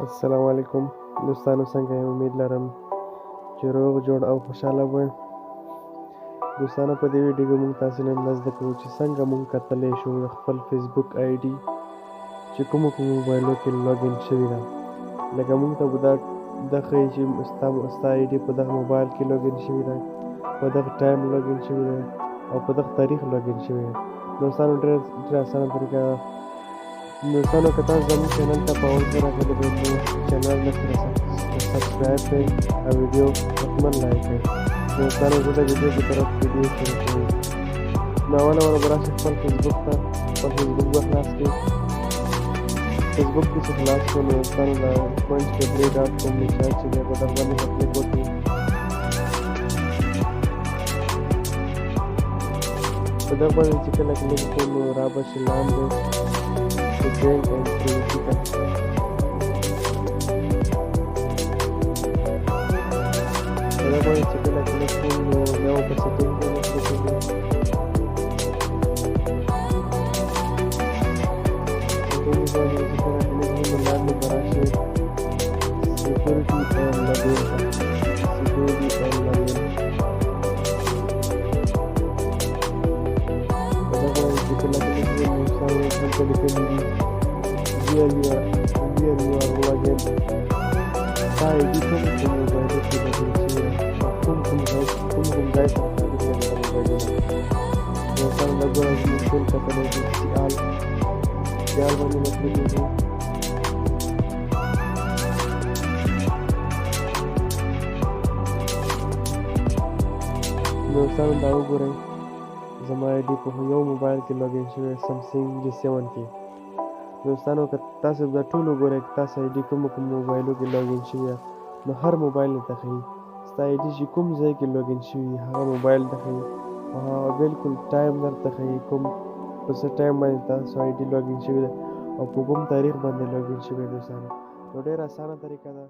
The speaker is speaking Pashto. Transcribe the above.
السلام علیکم دوستانو، څنګه یې؟ امید لرم چې روغ جوړ او خوشحاله وئ. دوستانو، په دې ویډیو کې موږ تاسو نه دا زده کوو چې څنګه موږ کتلی شو د خپل فیسبوک آی ډي چې کومو موبایلو کې لاګین شوې ده. لکه موږ ته به دا ښیي چې ستا آی ډي په دغه موبایل کې لاګین شوې ده، په دغه ټایم لاګین شوې ده او په دغه تاریخ لاګین شوې ده. دوستانو، ډېر اسانه طریقه ده. دوستانو، که تاسو زموږ چینل ته په اول ځل راغلي وئ نو چینل نه سبسکرایب کړئ او ویډیو حتما لایک کړئ. دوستانو، زه د ویډیو په طرف ویډیو شروع کوم. نو اوله به راشئ خپل فیسبوک ته. خپل فیسبوک به خلاص کړئ. فیسبوک کې چې خلاص کړو نو دوستانو د punchkabri.com نشان چې دی په دغه باندې به کلیک وکړو. په دغه باندې چې کله کلیک وکړو نو را به شي لاندې setting and privacy ته. په دغه باندې چې کله کلیک وکړو نو بیا به په setting باندې کلیک وکړو. setting باندې چې کله کلیک وکړو نو لاندې به راشي security and login ته. security and login په دغه باندې چې کله کلیک وکړو نو سره دلته لیکلي دي here you are login. ستا آی ډي کوم موبایلو کې لګین شوې ده او کوم ځای سره تعلق لري د موبایلونو. دوستانو، دا ګوره زموږ ټول کتلی شو سیال باندې به کلیک وکړو. دوستانو، دا وګورئ زما آی ډي په یو موبایل کې لاګین شوی سمسنګ G7 کې. دوستانو، که تاسو دا ټول وګورئ چې تاسو آی ډي کومو موبایلو کې لاګین شوې ده نو هر موبایل درته ښیي. ستا آی ډي چې کوم ځای کې لاګین شوي هغه موبایل ته ښیي او هغه بالکل ټایم درته ښیي کوم په څه ټایم باندې تاسو آی ډي لاګین شوې ده او په کوم تاریخ باندې لاګین شوې. دوستانو، نو ډېره اسانه طریقه ده.